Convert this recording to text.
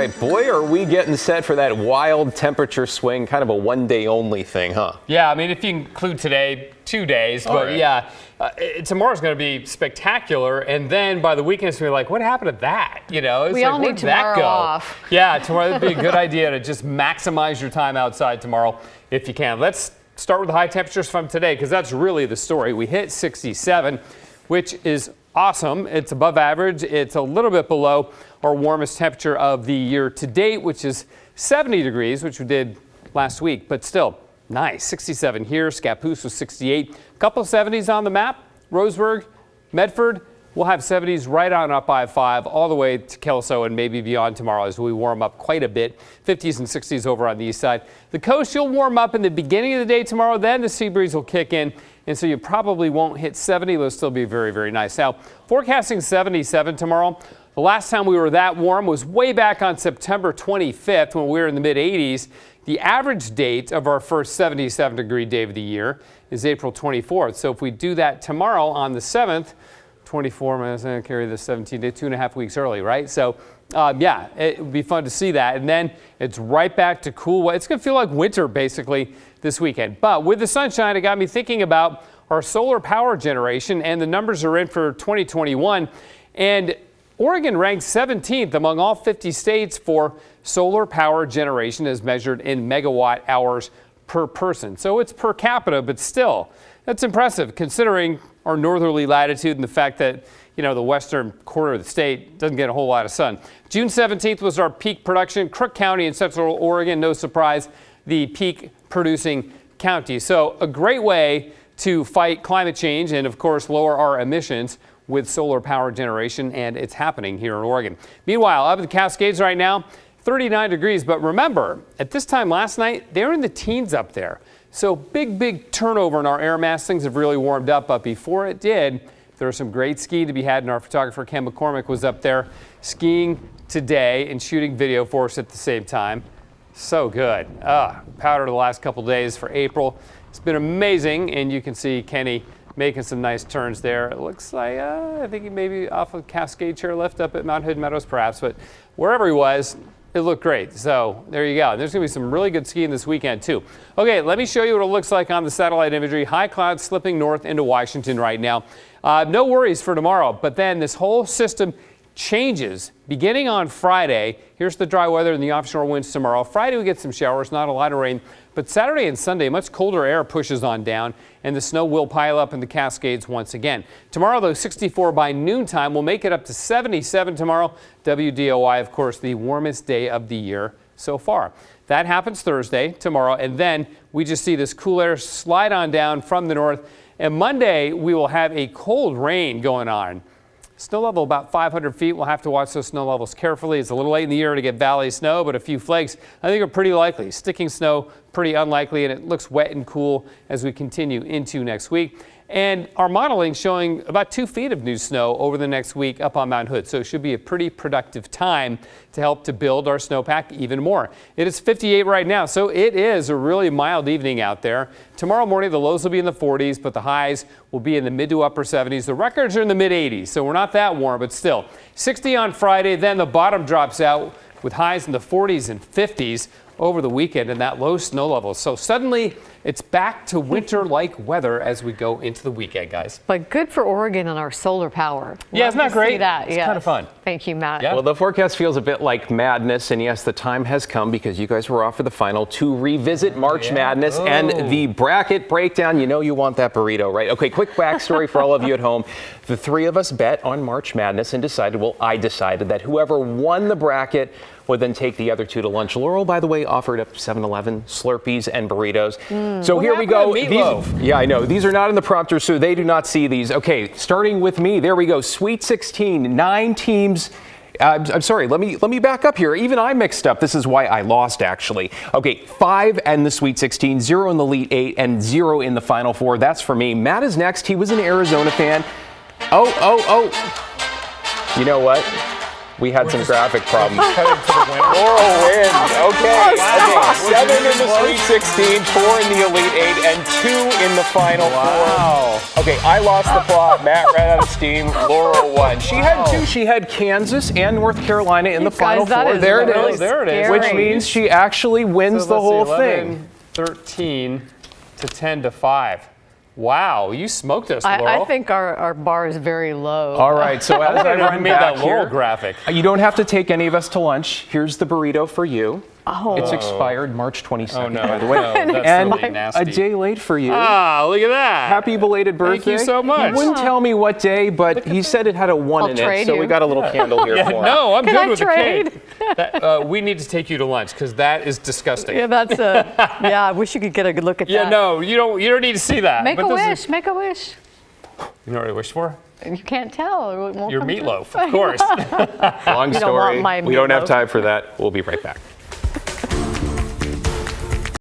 right. Boy, are we getting set for that wild temperature swing, kind of a one-day only thing, huh? Yeah, I mean, if you include today, 2 days. But right. yeah, tomorrow's going to be spectacular. And then by the weekend, it's going to be like, what happened to that? You know, it's we like, all where need did that tomorrow go? off. Yeah, tomorrow would be a good idea to just maximize your time outside tomorrow if you can. Let's start with the high temperatures from today, because that's really the story. We hit 67, which is awesome. It's above average. It's a little bit below our warmest temperature of the year to date, which is 70 degrees, which we did last week, but still nice. 67 here. Scappoose was 68. A couple of 70s on the map. Roseburg, Medford, we'll have 70s right on up I-5 all the way to Kelso and maybe beyond tomorrow as we warm up quite a bit. 50s and 60s over on the east side. The coast, you'll warm up in the beginning of the day tomorrow. Then the sea breeze will kick in. And so you probably won't hit 70. It'll still be very, very nice. Now, forecasting 77 tomorrow. The last time we were that warm was way back on September 25th when we were in the mid-80s. The average date of our first 77-degree day of the year is April 24th. So if we do that tomorrow on the 7th, 24 minutes, and carry the 17 day, 2.5 weeks early, right? So, yeah, it would be fun to see that. And then it's right back to cool. It's going to feel like winter, basically, this weekend. But with the sunshine, it got me thinking about our solar power generation, and the numbers are in for 2021. And Oregon ranks 17th among all 50 states for solar power generation as measured in megawatt hours per person. So it's per capita, but still, that's impressive considering our northerly latitude and the fact that, you know, the western quarter of the state doesn't get a whole lot of sun. June 17th was our peak production. Crook County in Central Oregon, no surprise, the peak producing county. So a great way to fight climate change and, of course, lower our emissions with solar power generation, and it's happening here in Oregon. Meanwhile, up in the Cascades right now, 39 degrees. But remember, at this time last night, they were in the teens up there. So big turnover in our air mass. Things have really warmed up. But before it did, there was some great skiing to be had, and our photographer Ken McCormick was up there skiing today and shooting video for us at the same time. So good. Powder the last couple days for April. It's been amazing, and you can see Kenny making some nice turns there. It looks like, I think he may be off of Cascade Chairlift up at Mount Hood Meadows perhaps, but wherever he was, it looked great. So there you go. There's going to be some really good skiing this weekend too. Okay, let me show you what it looks like on the satellite imagery. High clouds slipping north into Washington right now. No worries for tomorrow, but then this whole system changes beginning on Friday. Here's the dry weather and the offshore winds tomorrow. Friday we get some showers, not a lot of rain, but Saturday and Sunday much colder air pushes on down and the snow will pile up in the Cascades once again. Tomorrow though, 64 by noontime. We'll make it up to 77 tomorrow. WDOI, of course, the warmest day of the year so far. That happens Thursday, tomorrow, and then we just see this cool air slide on down from the north. And Monday we will have a cold rain going on. Snow level about 500 feet. We'll have to watch those snow levels carefully. It's a little late in the year to get valley snow, but a few flakes I think are pretty likely. Sticking snow, pretty unlikely, and it looks wet and cool as we continue into next week. And our modeling showing about 2 feet of new snow over the next week up on Mount Hood. So it should be a pretty productive time to help to build our snowpack even more. It is 58 right now, so it is a really mild evening out there. Tomorrow morning, the lows will be in the 40s, but the highs will be in the mid to upper 70s. The records are in the mid 80s, so we're not that warm, but still 60 on Friday. Then the bottom drops out with highs in the 40s and 50s over the weekend and that low snow level. So suddenly it's back to winter-like weather as we go into the weekend, guys. But good for Oregon and our solar power. Yeah, isn't that great? It's kind of fun. Thank you, Matt. Yeah. Well, the forecast feels a bit like madness, and yes, the time has come because you guys were off for the final to revisit March Madness and the bracket breakdown. You know you want that burrito, right? Okay, quick backstory for all of you at home. The three of us bet on March Madness and decided, well, I decided that whoever won the bracket would then take the other two to lunch. Laurel, by the way, offered up 7-Eleven Slurpees and burritos. So here we go. Yeah, I know. These are not in the prompter, so they do not see these. Okay, starting with me. There we go. Sweet 16, 9 teams. I'm sorry, let me back up here. Even I mixed up. This is why I lost, actually. Okay, 5 in the Sweet 16, 0 in the Elite 8, and 0 in the Final 4. That's for me. Matt is next. He was an Arizona fan. Oh. You know what? We had some graphic problems. Headed to the winner. Laurel wins. Okay. 7 in the Sweet 16, 4 in the Elite 8, and 2 in the Final Wow. 4. Okay, I lost the plot. Matt ran out of steam. Laurel won. She had 2. She had Kansas and North Carolina in the Final Guys, that 4. is There it really is. There it is. scary. Which means she actually wins the let's see, whole 11, thing. 13 to 10 to 5. Wow, you smoked us, I Laurel. think our bar is very low. All right, so as I I run made back that Laurel here, graphic. you don't have to take any of us to lunch. Here's the burrito for you. Oh. It's expired March 22nd, Oh no, by the way. no, that's And really nasty. a day late for you. Ah, look at that. Happy belated birthday. Thank you so much. He wouldn't tell me what day, but he said it had a 1 I'll in it, trade so you. we got a little candle here for him. No, I'm Can good I with trade? the cake. We need to take you to lunch because that is disgusting. Yeah, that's yeah, I wish you could get a good look at Yeah, that. no, you don't need to see that. Make But a this wish, is- make a wish. You know what I wish for? You can't tell. It won't Your come true. meatloaf, of course. Long You don't story. want my We don't have meatloaf. time for that. We'll be right back.